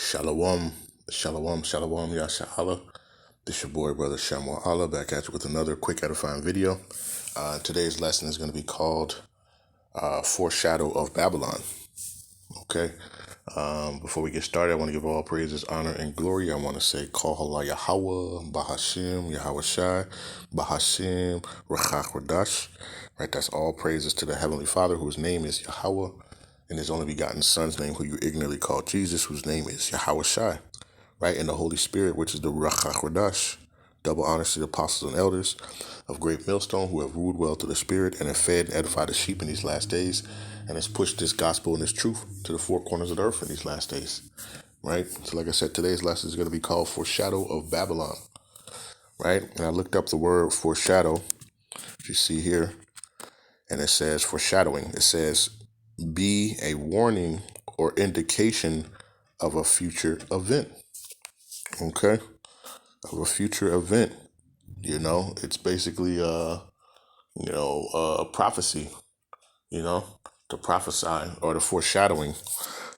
Shalom, shalom, shalom, Yashala. This your boy, brother Shamwa Allah, back at you with another quick edifying video. Today's lesson is going to be called Foreshadow of Babylon. Okay. Before we get started, I want to give all praises, honor, and glory. I want to say, Call Halal Yahawah, Bahasham, Yahawashi, Bahasham, Rawchaa, Qadash. Right, that's all praises to the Heavenly Father, whose name is Yahawah, and His only begotten Son's name, who you ignorantly call Jesus, whose name is Yahawashi. Right, and the Holy Spirit, which is the Rawchaa Qadash. Double honors to the apostles and elders of Great Millstone who have ruled well to the Spirit and have fed and edified the sheep in these last days, and has pushed this gospel and this truth to the four corners of the earth in these last days. Right? So like I said, today's lesson is going to be called Foreshadow of Babylon. Right? And I looked up the word foreshadow, as you see here, and it says foreshadowing. It says be a warning or indication of a future event. Okay? Of a future event. You know, it's basically a prophecy, to prophesy or the foreshadowing,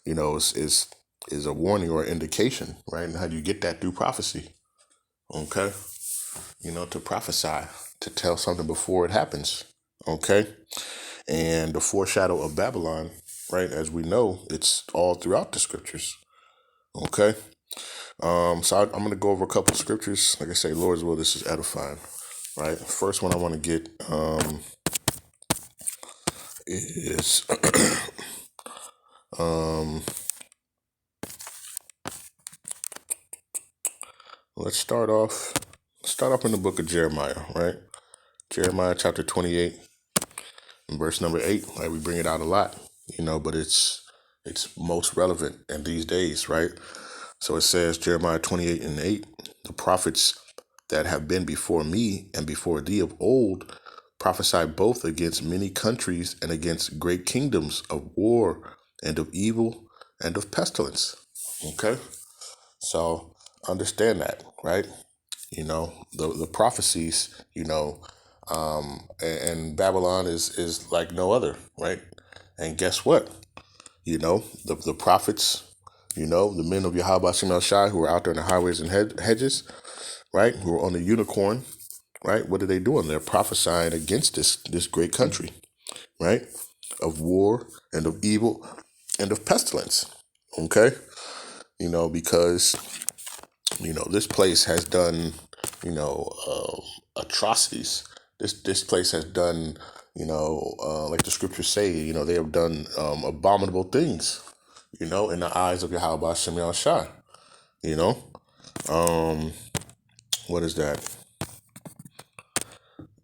is a warning or indication, right? And how do you get that? Through prophecy. Okay. To prophesy, to tell something before it happens. Okay. And the foreshadow of Babylon, right, as we know, it's all throughout the scriptures. Okay. So I'm going to go over a couple of scriptures. Like I say, Lord's will, this is edifying. Right. First one I want to get is let's start off in the book of Jeremiah, right? Jeremiah chapter 28 and verse number 8. Right, we bring it out a lot, but it's most relevant in these days, right? So it says, Jeremiah 28 and 8, the prophets that have been before me and before thee of old prophesy both against many countries and against great kingdoms of war and of evil and of pestilence. Okay? So understand that, right? The prophecies, and Babylon is like no other, right? And guess what? The prophets, the men of Yahawashi who are out there in the highways and hedges, right? Who are on the unicorn, right? What are they doing? They're prophesying against this great country, right? Of war and of evil and of pestilence. Okay? Because, this place has done, atrocities. This place has done, like the scriptures say, they have done abominable things, in the eyes of Yahawashi. What is that?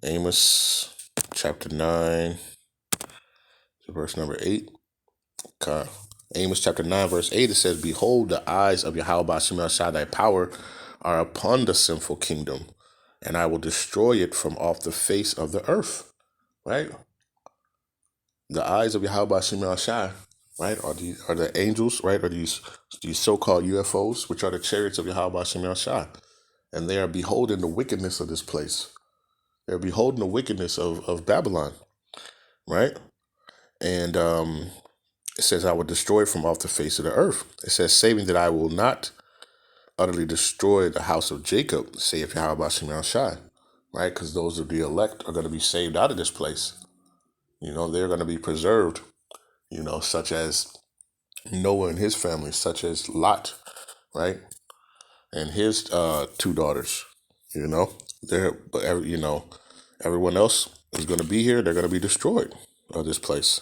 Amos chapter 9, verse number 8. Okay. Amos chapter 9, verse 8, it says, Behold, the eyes of Yahawashi, thy power, are upon the sinful kingdom, and I will destroy it from off the face of the earth. Right? The eyes of Yahawashi, right, are the angels, right, are these so-called UFOs, which are the chariots of Yahawashi, and they are beholding the wickedness of this place. They're beholding the wickedness of Babylon, right? And it says, I will destroy it from off the face of the earth. It says, saving that I will not utterly destroy the house of Jacob, saith Yahawashi, right? Because those of the elect are going to be saved out of this place. They're going to be preserved, such as Noah and his family, such as Lot, right? And his two daughters, but everyone else is going to be here. They're going to be destroyed of this place,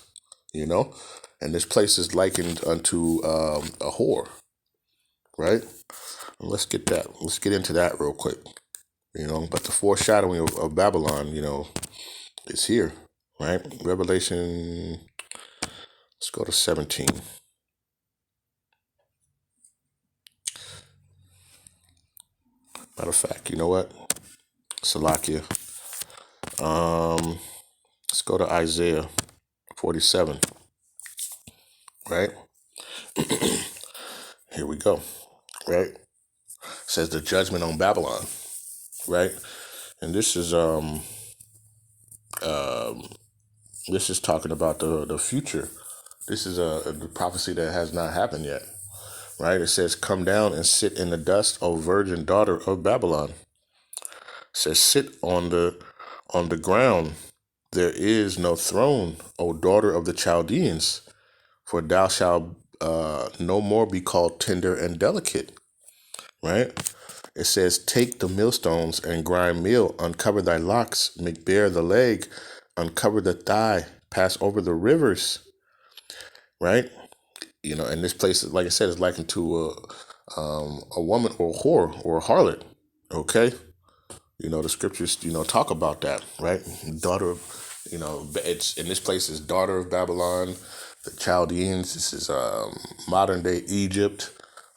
and this place is likened unto a whore, right? And let's get into that real quick, but the foreshadowing of Babylon, is here, right? Revelation, let's go to 17. Matter of fact, you know what? Salakia. Let's go to Isaiah 47. Right? Here we go. Right? It says the judgment on Babylon. Right? And this is talking about the future. This is a prophecy that has not happened yet. right? It says, come down and sit in the dust, O virgin daughter of Babylon. It says, sit on the ground. There is no throne, O daughter of the Chaldeans, for thou shalt no more be called tender and delicate, right? It says, take the millstones and grind meal, uncover thy locks, make bare the leg, uncover the thigh, pass over the rivers, right? And this place, like I said, is likened to a woman or a whore or a harlot, okay? The scriptures, talk about that, right? Daughter of, it's in this place is daughter of Babylon, the Chaldeans. This is modern day Egypt,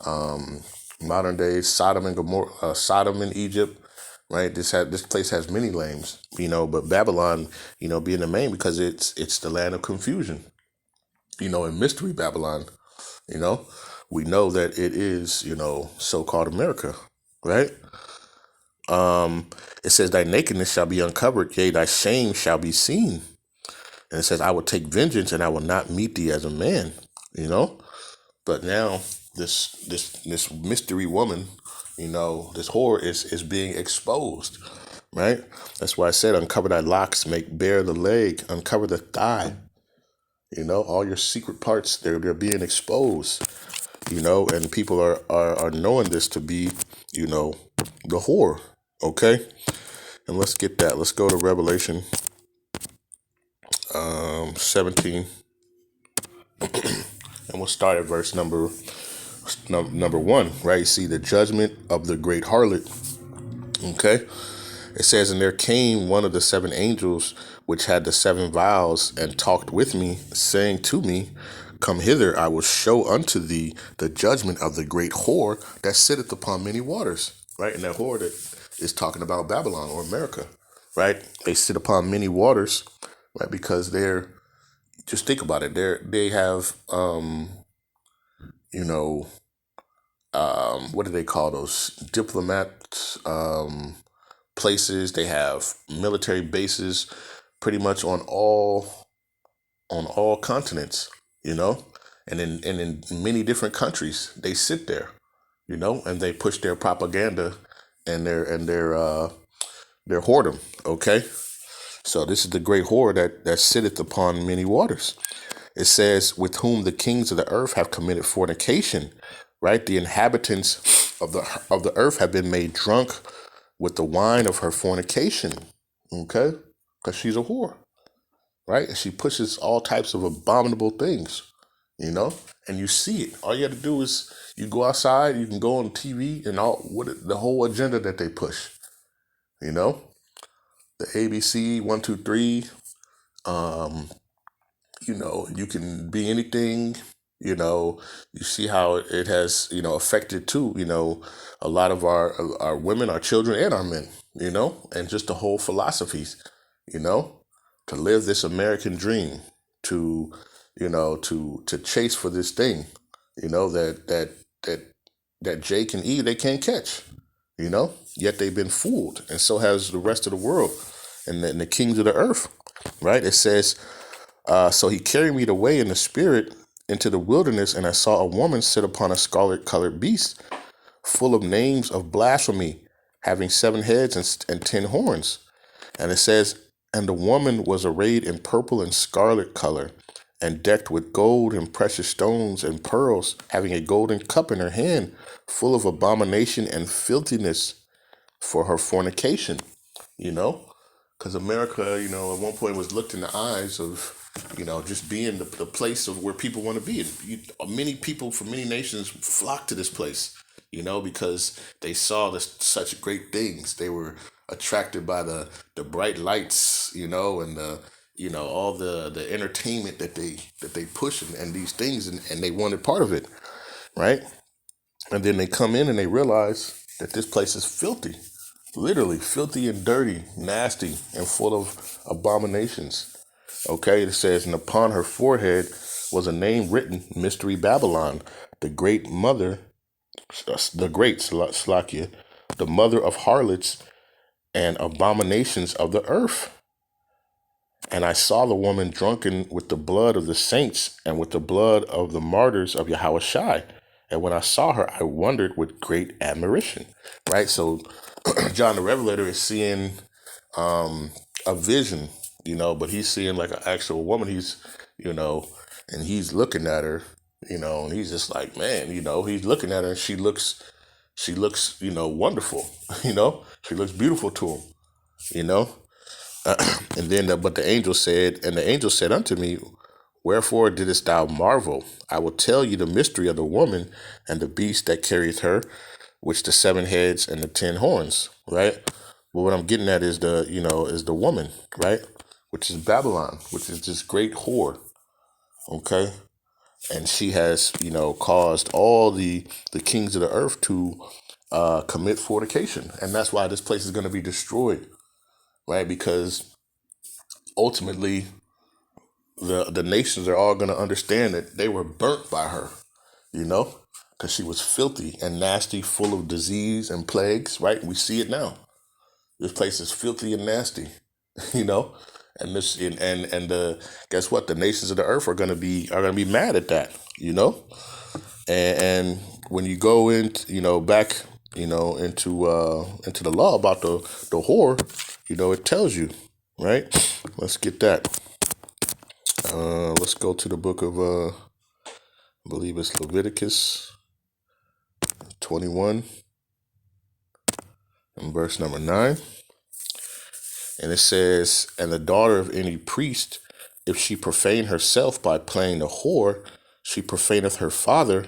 modern day Sodom and Gomorrah, Sodom and Egypt, right? This place has many names, but Babylon, being the main because it's the land of confusion, in mystery Babylon, we know that it is, so-called America, right? It says, thy nakedness shall be uncovered, yea, thy shame shall be seen. And it says, I will take vengeance and I will not meet thee as a man, But now this mystery woman, this whore is being exposed, right? That's why I said, uncover thy locks, make bare the leg, uncover the thigh. All your secret parts, they're being exposed, and people are knowing this to be, the whore, okay? And let's get that. Let's go to Revelation 17, and we'll start at verse number 1, right? You see the judgment of the great harlot, okay? It says, and there came one of the 7 angels which had the 7 vials and talked with me, saying to me, come hither, I will show unto thee the judgment of the great whore that sitteth upon many waters, right? And that whore that is talking about Babylon or America, right? They sit upon many waters, right? Because just think about it. They have, what do they call those? Diplomats, places. They have military bases pretty much on all continents, and in many different countries. They sit there, and they push their propaganda and their whoredom, okay? So this is the great whore that sitteth upon many waters. It says, with whom the kings of the earth have committed fornication, right? The inhabitants of the earth have been made drunk with the wine of her fornication, okay? Because she's a whore, right? And she pushes all types of abominable things, and you see it. All you have to do is you go outside, you can go on TV and the whole agenda that they push, the ABC 1, 2, 3. You can be anything, you see how it has, affected too, a lot of our women, our children, and our men, and just the whole philosophies, to live this American dream, to, to chase for this thing, that Jake and Eve, they can't catch, yet they've been fooled. And so has the rest of the world and the kings of the earth, right? It says, so he carried me away in the spirit into the wilderness, and I saw a woman sit upon a scarlet-colored beast, full of names of blasphemy, having 7 heads and 10 horns. And it says, and the woman was arrayed in purple and scarlet color, and decked with gold and precious stones and pearls, having a golden cup in her hand, full of abomination and filthiness for her fornication, because America, at one point was looked in the eyes of, just being the place of where people want to be. Many people from many nations flocked to this place, because they saw such great things. They were attracted by the bright lights, and all the entertainment that they push and these things, and they wanted part of it, right? And then they come in and they realize that this place is filthy, literally filthy and dirty, nasty, and full of abominations. Okay, it says, and upon her forehead was a name written, Mystery Babylon, the great mother, Slakia, the mother of harlots and abominations of the earth. And I saw the woman drunken with the blood of the saints and with the blood of the martyrs of Yahawashi. and when I saw her, I wondered with great admiration. Right? So John the Revelator is seeing a vision, but he's seeing like an actual woman. And he's looking at her, and he's just like, man, he's looking at her, and she looks, wonderful, she looks beautiful to him, you know. And then, but the angel said unto me, wherefore didst thou marvel? I will tell you the mystery of the woman and the beast that carrieth her, which the 7 heads and the 10 horns. Right. But what I'm getting at is is the woman, right? Which is Babylon, which is this great whore. Okay. And she has, caused all the kings of the earth to commit fornication. And that's why this place is going to be destroyed, right? Because ultimately, the nations are all going to understand that they were burnt by her, because she was filthy and nasty, full of disease and plagues, right? We see it now. This place is filthy and nasty, you know, and guess what? The nations of the earth are gonna be mad at that, and when you go back, into the law about the whore, it tells you, right? Let's get that. Let's go to the book of I believe it's Leviticus 21 and verse number 9. And it says, and the daughter of any priest, if she profane herself by playing a whore, she profaneth her father,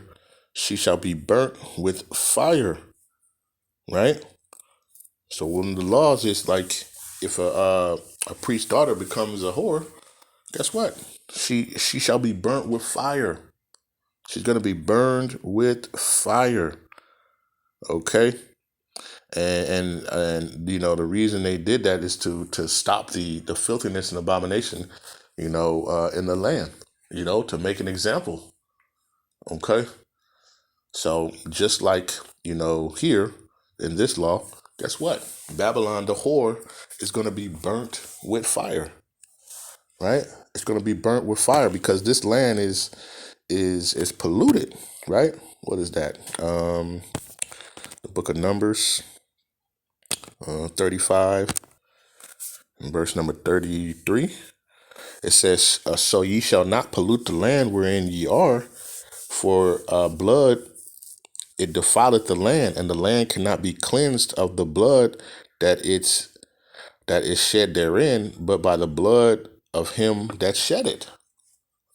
she shall be burnt with fire. Right? So one of the laws is like, if a priest's daughter becomes a whore, guess what? She shall be burnt with fire. She's going to be burned with fire. Okay? And the reason they did that is to stop the filthiness and abomination, in the land, to make an example. Okay. So just like, here in this law, guess what? Babylon, the whore, is going to be burnt with fire. Right? It's going to be burnt with fire because this land is polluted. Right? What is that? The book of Numbers, 35, and verse number 33. It says, so ye shall not pollute the land wherein ye are, for blood, it defileth the land, and the land cannot be cleansed of the blood that is shed therein, but by the blood of him that shed it.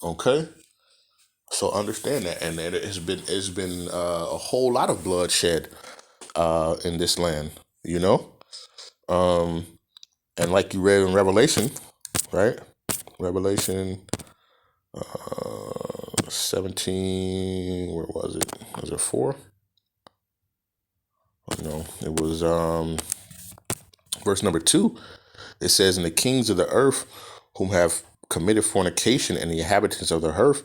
Okay? So understand that. And that it's been a whole lot of blood shed in this land, and like you read in Revelation, right? Revelation 17, where was it? Was it 4? No, it was verse number 2. It says, and the kings of the earth whom have committed fornication, and the inhabitants of the earth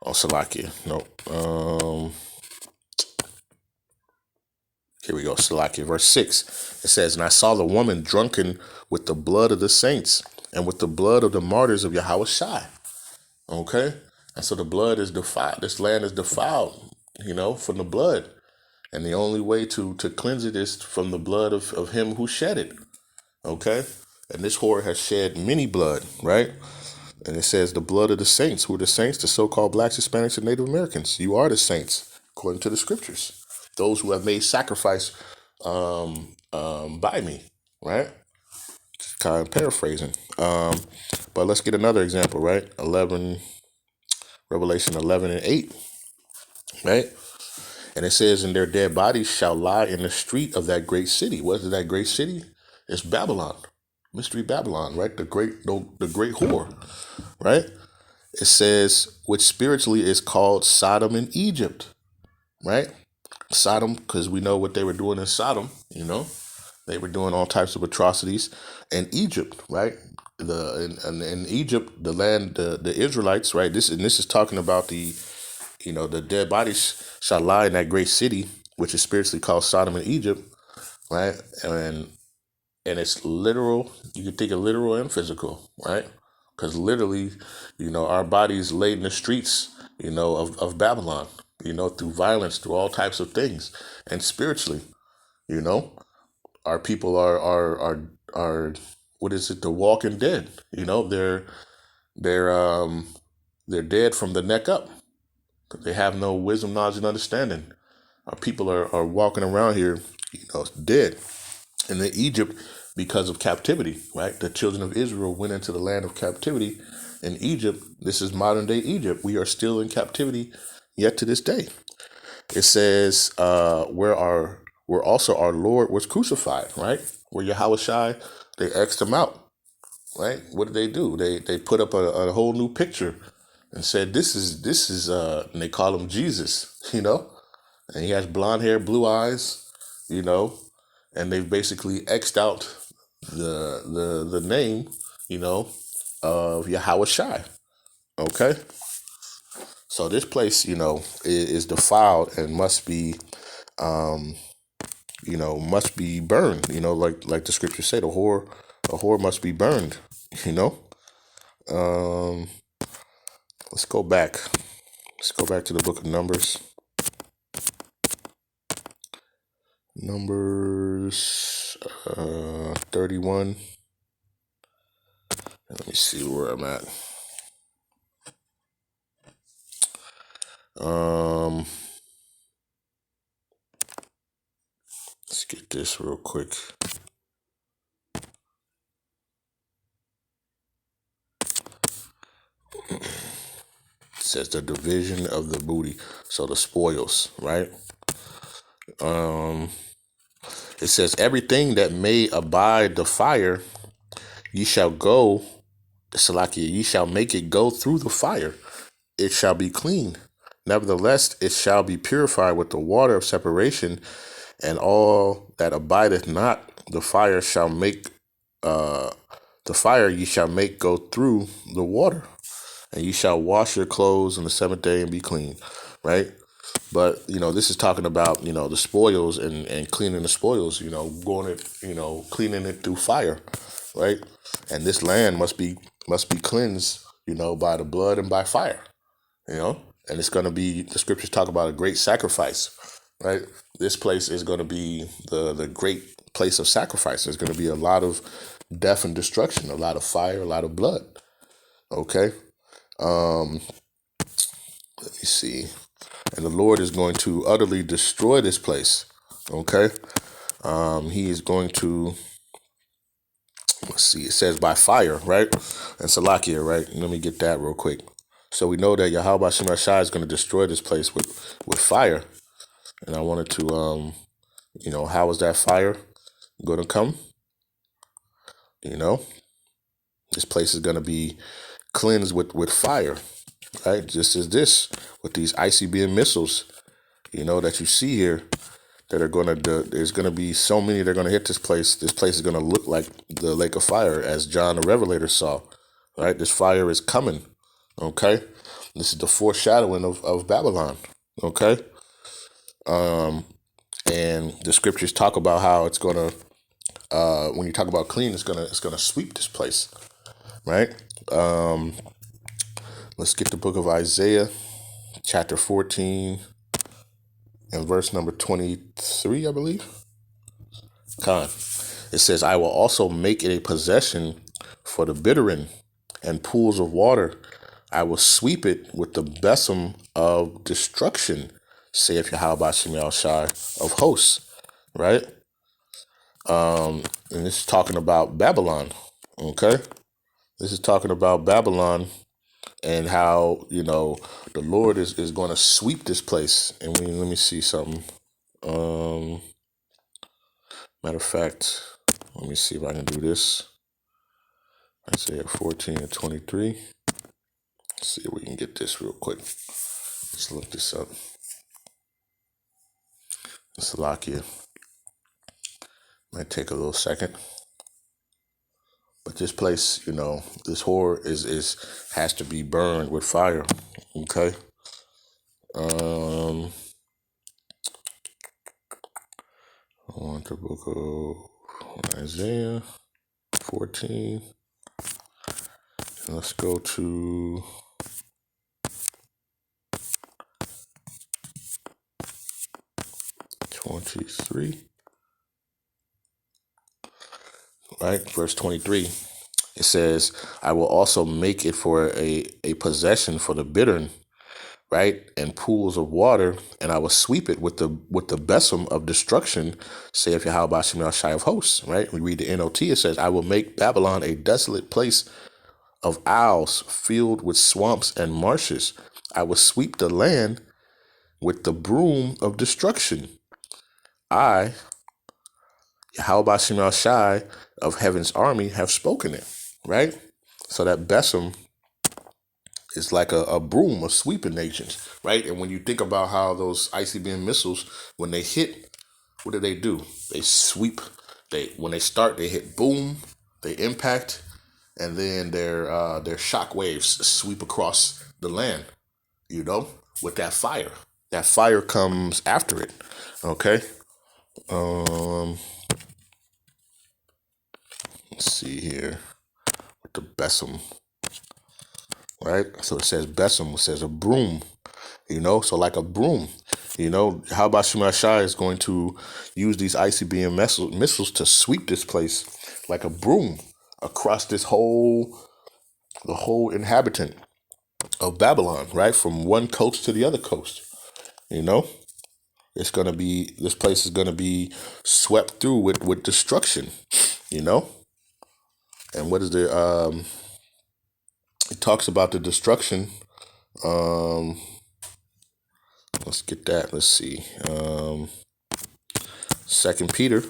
oh, Salakia. No. Here we go. Salakia, verse 6. It says, and I saw the woman drunken with the blood of the saints and with the blood of the martyrs of Yahawashi. Okay? And so the blood is defiled. This land is defiled, from the blood. And the only way to cleanse it is from the blood of him who shed it. Okay? And this whore has shed many blood, right? And it says the blood of the saints. Who are the saints? The so-called blacks, Hispanics, and Native Americans. You are the saints, according to the scriptures. Those who have made sacrifice by me, right? Just kind of paraphrasing. But let's get another example, right? Revelation 11 and 8, right? And it says, and their dead bodies shall lie in the street of that great city. What is that great city? It's Babylon, Mystery Babylon, right? The great whore, right? It says, which spiritually is called Sodom and Egypt, right? Sodom, because we know what they were doing in Sodom, they were doing all types of atrocities. And Egypt, right? In Egypt, the land, the Israelites, right? This is talking about the dead bodies shall lie in that great city, which is spiritually called Sodom and Egypt, right? And it's literal. You can think of literal and physical, right? Because literally, our bodies laid in the streets, of Babylon, through violence, through all types of things, and spiritually, you know, our people are what is it? The walking dead. They're they're dead from the neck up. They have no wisdom, knowledge, and understanding. Our people are walking around here, dead. And in Egypt, because of captivity, right? The children of Israel went into the land of captivity in Egypt. This is modern day Egypt. We are still in captivity yet to this day. It says where also our Lord was crucified, right? Where Yahawashi, they X'd him out, right? What did they do? They put up a whole new picture and said this is and they call him Jesus, and he has blonde hair, blue eyes, and they've basically X'd out the name, of Yahawashi. Okay, so this place, is defiled and must be burned. Like the scriptures say, a whore must be burned. You know. Um, let's go back. Let's go back to the book of Numbers. Numbers 31. Let me see where I'm at. Let's get this real quick. It says the division of the booty, so the spoils, right? It says everything that may abide the fire, ye shall go, Salakia, ye shall make it go through the fire. It shall be clean. Nevertheless, it shall be purified with the water of separation, and all that abideth not the fire shall make the fire ye shall make go through the water, and ye shall wash your clothes on the seventh day and be clean, right? But this is talking about the spoils and cleaning the spoils, going it, cleaning it through fire, right? And this land must be cleansed, by the blood and by fire, and it's going to be, the scriptures talk about a great sacrifice, right? This place is going to be the great place of sacrifice. There's going to be a lot of death and destruction, a lot of fire, a lot of blood. Okay. Let me see. And the Lord is going to utterly destroy this place. Okay. He is going to, let's see, it says by fire, right? And Salakia, right? Let me get that real quick. So we know that Yahawah Shemashai is going to destroy this place with fire. And I wanted to, how is that fire going to come? This place is going to be cleansed with fire, right? Just as this, with these ICBM missiles, that you see here, that are going to, there's going to be so many that are going to hit this place. This place is going to look like the lake of fire, as John the Revelator saw, right? This fire is coming, okay? This is the foreshadowing of Babylon, okay? And the scriptures talk about how it's going to, when you talk about clean, it's gonna sweep this place, right? Let's get the book of Isaiah, chapter 14, and verse number 23, I believe. Con. It says, I will also make it a possession for the bittern and pools of water. I will sweep it with the besom of destruction, saith Yahawah Shemel Shai of hosts, right? And this is talking about Babylon, okay? This is talking about Babylon and how, the Lord is going to sweep this place. And let me see something. Matter of fact, let me see if I can do this. Isaiah 14 and 23. Let's see if we can get this real quick. Let's look this up. Salakia. Might take a little second. But this place, this whore has to be burned with fire. Okay. I want the book of Isaiah 14. Let's go to 23. Right? Verse 23. It says, I will also make it for a possession for the bittern, right? And pools of water, and I will sweep it with the besom of destruction, saith Yahawah Shemel Shai of hosts, right? We read the NOT, it says, I will make Babylon a desolate place of isles filled with swamps and marshes. I will sweep the land with the broom of destruction. I, Yahawah Shemel Shai of heaven's army, have spoken it, right? So that besom is like a broom of sweeping nations, right? And when you think about how those ICBM missiles, when they hit, what do? They sweep. When they start, they hit boom, they impact, and then their shock waves sweep across the land, with that fire. That fire comes after it. Okay. Let's see here. With the besom. Right? So it says besom, it says a broom. So like a broom. How about Shemel Shai is going to use these ICBM missiles to sweep this place like a broom across the whole inhabitant of Babylon, right? From one coast to the other coast. This place is gonna be swept through with destruction, And what is it talks about the destruction. Let's get that. Let's see. 2 Peter,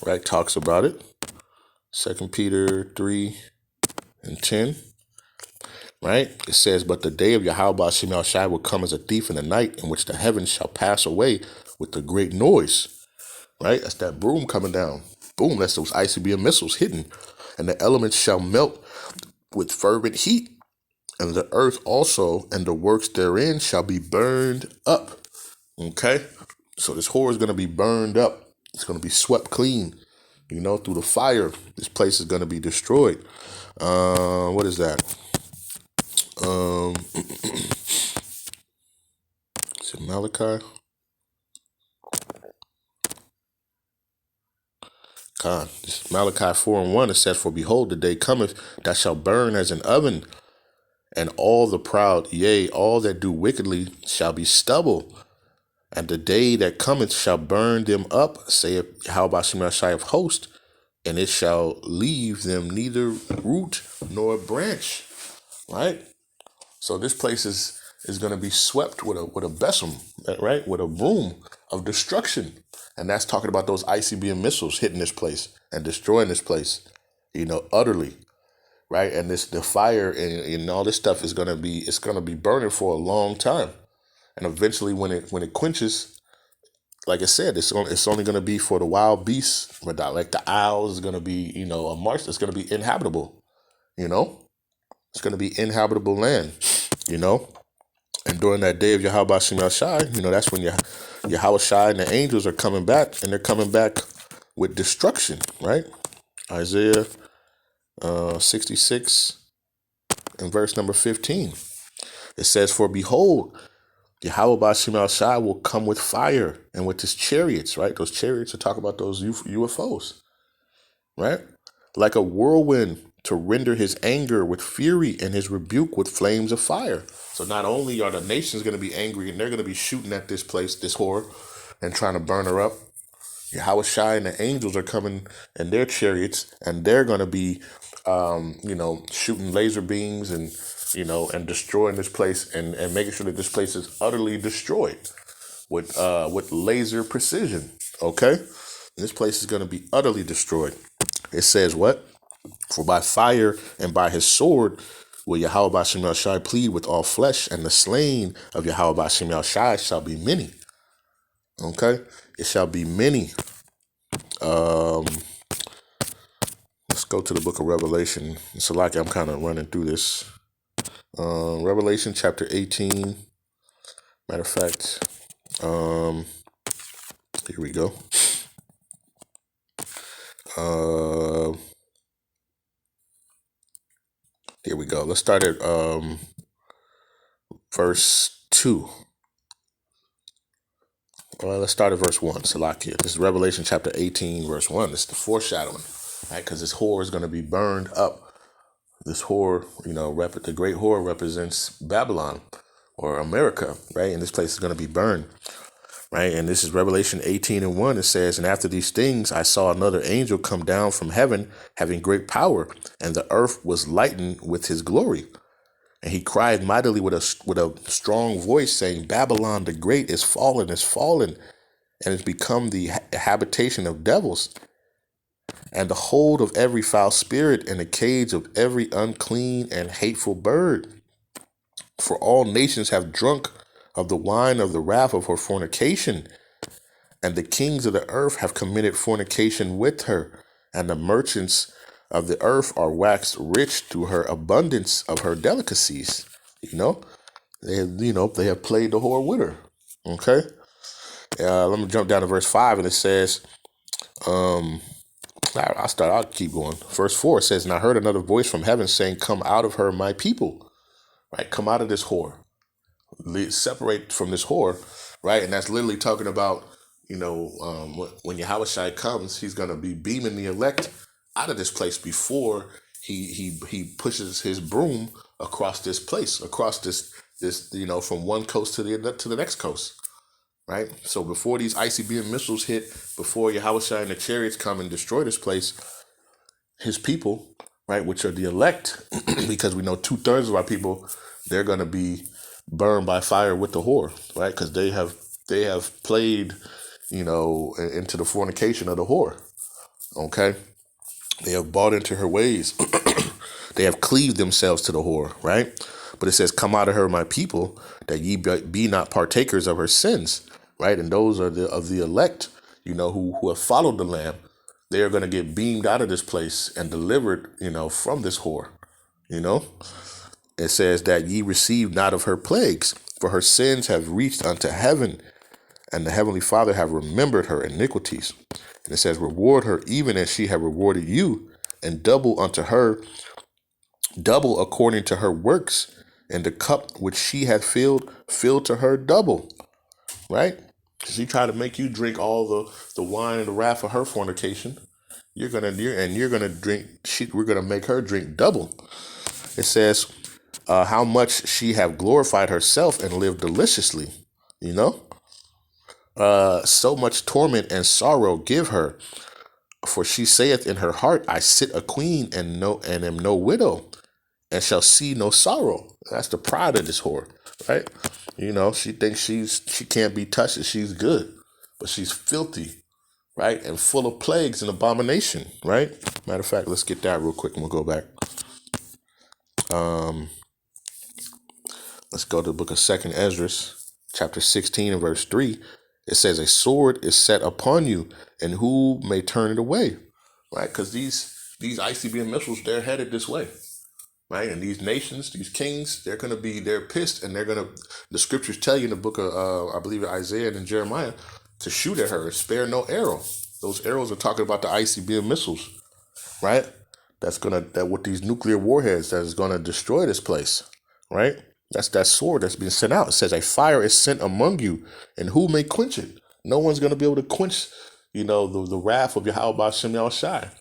right, talks about it. 2 Peter 3:10, right? It says, but the day of Yahawah Shemel Shai will come as a thief in the night, in which the heavens shall pass away with a great noise, right? That's that broom coming down. Boom, that's those ICBM missiles hitting. And the elements shall melt with fervent heat, and the earth also and the works therein shall be burned up. Okay? So this whore is going to be burned up. It's going to be swept clean, through the fire. This place is going to be destroyed. What is that? Is it Malachi? God, this Malachi 4:1, it says, for behold, the day cometh that shall burn as an oven, and all the proud, yea, all that do wickedly, shall be stubble. And the day that cometh shall burn them up, saith Yahawah Shemel Shai of hosts, and it shall leave them neither root nor branch. Right? So this place is going to be swept with a besom, right? With a broom of destruction. And that's talking about those ICBM missiles hitting this place and destroying this place, utterly. Right? And the fire and all this stuff is going to be burning for a long time. And eventually when it quenches, like I said, it's only going to be for the wild beasts, but like the owls is going to be, a marsh that's going to be inhabitable, It's going to be inhabitable land, And during that day of Yahawah Shemel Shai, that's when Yahawashi and the angels are coming back, and they're coming back with destruction, right? Isaiah 66 and verse number 15. It says, for behold, Yahawah Shemel Shai will come with fire and with his chariots, right? Those chariots are talking about those UFOs, right? Like a whirlwind to render his anger with fury and his rebuke with flames of fire. So not only are the nations going to be angry and they're going to be shooting at this place, this whore, and trying to burn her up, Yahawashi and the angels are coming in their chariots, and they're going to be, shooting laser beams and, and destroying this place and making sure that this place is utterly destroyed with laser precision. Okay? And this place is going to be utterly destroyed. It says what? For by fire and by his sword will Yahawah Shemel Shai plead with all flesh, and the slain of Yahawah Shemel Shai shall be many. Okay? It shall be many. Let's go to the book of Revelation. It's like I'm kind of running through this. Revelation chapter 18. Matter of fact, here we go. Here we go. Let's start at verse 2. Well, let's start at verse 1. Salakia. This is Revelation chapter 18, verse 1. This is the foreshadowing, right? Because this whore is going to be burned up. This whore, the great whore represents Babylon or America, right? And this place is going to be burned, right? And this is Revelation 18 and 1. It says, and after these things, I saw another angel come down from heaven, having great power, and the earth was lightened with his glory. And he cried mightily with a strong voice, saying, Babylon the great is fallen, and has become the habitation of devils, and the hold of every foul spirit, and the cage of every unclean and hateful bird. For all nations have drunk of the wine of the wrath of her fornication, and the kings of the earth have committed fornication with her, and the merchants of the earth are waxed rich through her abundance of her delicacies. They have played the whore with her. Okay. Let me jump down to verse 5, and it says, I'll keep going. Verse 4 says, and I heard another voice from heaven saying, come out of her, my people, right? Come out of this whore. Separate from this whore, right? And that's literally talking about, when Yahawashi comes, he's going to be beaming the elect out of this place before he pushes his broom across this place, across this from one coast to the next coast, right? So before these ICBM missiles hit, before Yahawashi and the chariots come and destroy this place, his people, right, which are the elect, because we know 2/3 of our people, they're going to be burned by fire with the whore, right? Because they have played, into the fornication of the whore. Okay. They have bought into her ways. They have cleaved themselves to the whore, right? But it says, come out of her, my people, that ye be not partakers of her sins, right? And those are of the elect, who have followed the Lamb. They are going to get beamed out of this place and delivered, from this whore, It says that ye receive not of her plagues, for her sins have reached unto heaven, and the heavenly Father have remembered her iniquities. And it says, reward her even as she have rewarded you, and double unto her, double according to her works, and the cup which she hath filled to her double. Right? She tried to make you drink all the wine and the wrath of her fornication. We're gonna make her drink double. It says, how much she have glorified herself and lived deliciously. So much torment and sorrow give her. For she saith in her heart, I sit a queen and am no widow, and shall see no sorrow. That's the pride of this whore, right? She thinks she can't be touched and she's good, but she's filthy, right? And full of plagues and abomination, right? Matter of fact, let's get that real quick and we'll go back. Let's go to the book of 2nd Ezra, chapter 16 and verse 3. It says, a sword is set upon you, and who may turn it away, right? Because these ICBM missiles, they're headed this way, right? And these nations, these kings, they're pissed, and the scriptures tell you in the book of, I believe, Isaiah and Jeremiah, to shoot at her and spare no arrow. Those arrows are talking about the ICBM missiles, right? That with these nuclear warheads that is gonna destroy this place, right? That's that sword that's being sent out. It says a fire is sent among you, and who may quench it? No one's going to be able to quench, the wrath of Yahawashi,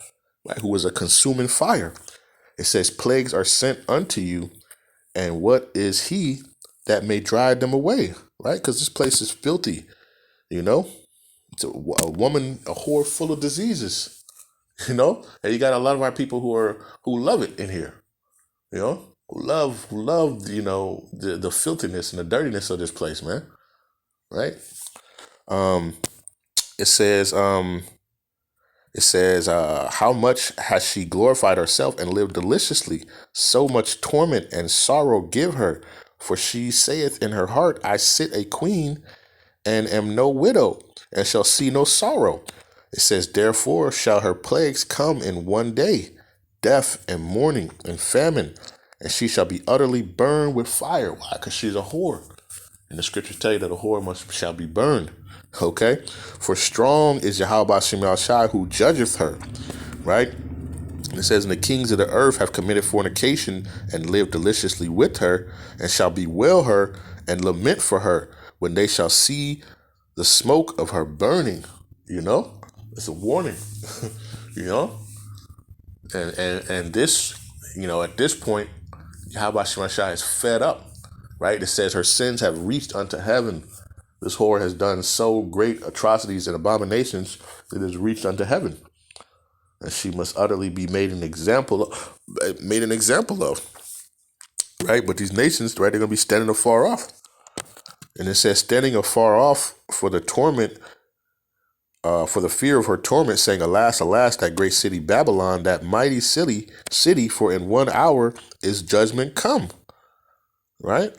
right? Who is a consuming fire. It says plagues are sent unto you, and what is he that may drive them away, right? Because this place is filthy, It's a woman, a whore full of diseases, and you got a lot of our people who love it in here, who love, the filthiness and the dirtiness of this place, man. Right? It says, how much has she glorified herself and lived deliciously? So much torment and sorrow give her. For she saith in her heart, I sit a queen and am no widow, and shall see no sorrow. It says, therefore shall her plagues come in one day, death and mourning and famine, and she shall be utterly burned with fire. Why? Because she's a whore. And the scriptures tell you that a whore shall be burned. Okay? For strong is Yahawashi who judgeth her. Right? And it says, and the kings of the earth have committed fornication and lived deliciously with her, and shall bewail her and lament for her when they shall see the smoke of her burning. It's a warning. you know, and this, at this point, Yahawashi is fed up, right? It says her sins have reached unto heaven. This whore has done so great atrocities and abominations that it has reached unto heaven, and she must utterly be made an example of, right? But these nations, right, they're going to be standing afar off. And it says, standing afar off for the torment, for the fear of her torment, saying, alas, alas, that great city Babylon, that mighty city, for in 1 hour is judgment come. Right?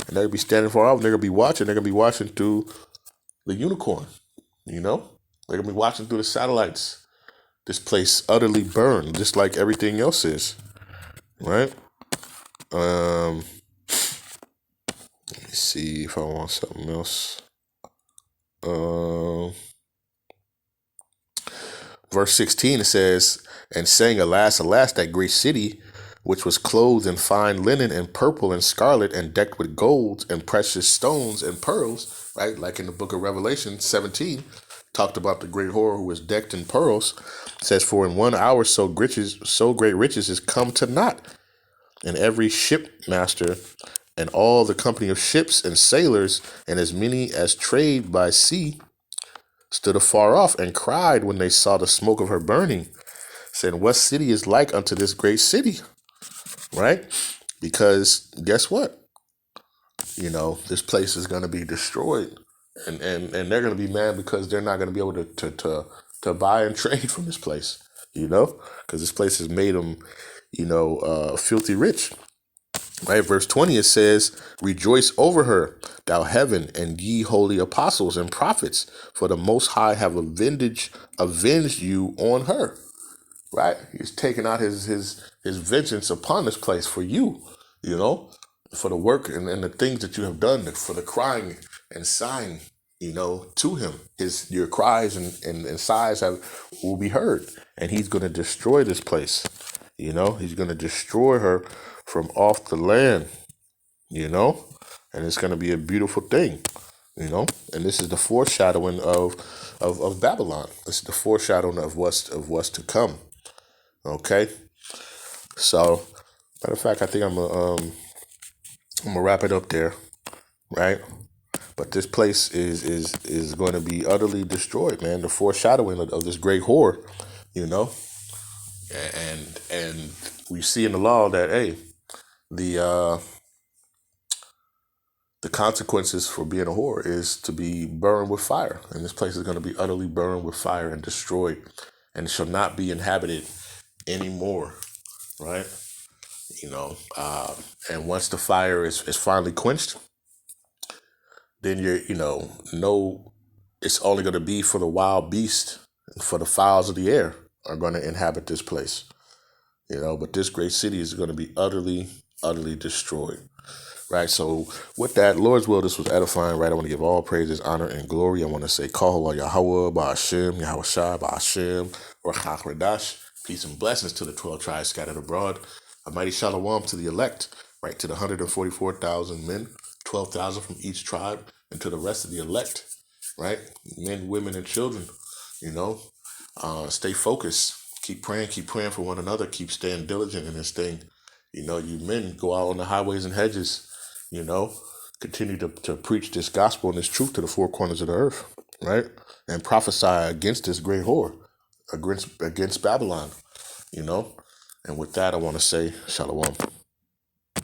And they're going to be standing far off, and they're going to be watching. They're going to be watching through the unicorn, They're going to be watching through the satellites. This place utterly burned, just like everything else is. Right? Let me see if I want something else. Verse 16, it says, and saying, alas, alas, that great city, which was clothed in fine linen and purple and scarlet and decked with gold and precious stones and pearls, right? Like in the book of Revelation 17, talked about the great whore who was decked in pearls. It says, for in 1 hour so great riches is come to naught, and every shipmaster and all the company of ships and sailors and as many as trade by sea stood afar off and cried when they saw the smoke of her burning, saying, what city is like unto this great city? Right? Because guess what? This place is going to be destroyed, and they're going to be mad because they're not going to be able to buy and trade from this place, because this place has made them, filthy rich. Right, verse 20, it says, rejoice over her, thou heaven, and ye holy apostles and prophets, for the Most High have avenged you on her. Right? He's taking out his vengeance upon this place for you, for the work and the things that you have done, for the crying and sighing, to him. Your cries and sighs will be heard, and he's going to destroy this place. He's going to destroy her from off the land, and it's going to be a beautiful thing, and this is the foreshadowing of Babylon. This is the foreshadowing of what's to come. Okay, so matter of fact, I think I'm gonna wrap it up there, right? But this place is going to be utterly destroyed, man. The foreshadowing of this great whore, and we see in the law that the consequences for being a whore is to be burned with fire, and this place is going to be utterly burned with fire and destroyed, and it shall not be inhabited anymore, right? And once the fire is finally quenched, then it's only going to be for the wild beast, for the fowls of the air are going to inhabit this place, but this great city is going to be utterly, utterly destroyed. Right, so with that, Lord's will, this was edifying, right? I want to give all praises, honor, and glory. I want to say, Halal, Yahawah, Bahasham, Yahawashi, Bahasham, Rawchaa, Qadash. Peace and blessings to the 12 tribes scattered abroad. A mighty shalom to the elect, right? To the 144,000 men, 12,000 from each tribe, and to the rest of the elect, right? Men, women, and children, stay focused. Keep praying for one another. Keep staying diligent in this thing. You men go out on the highways and hedges, continue to preach this gospel and this truth to the four corners of the earth, right? And prophesy against this great whore, against Babylon, And with that, I want to say, shalom.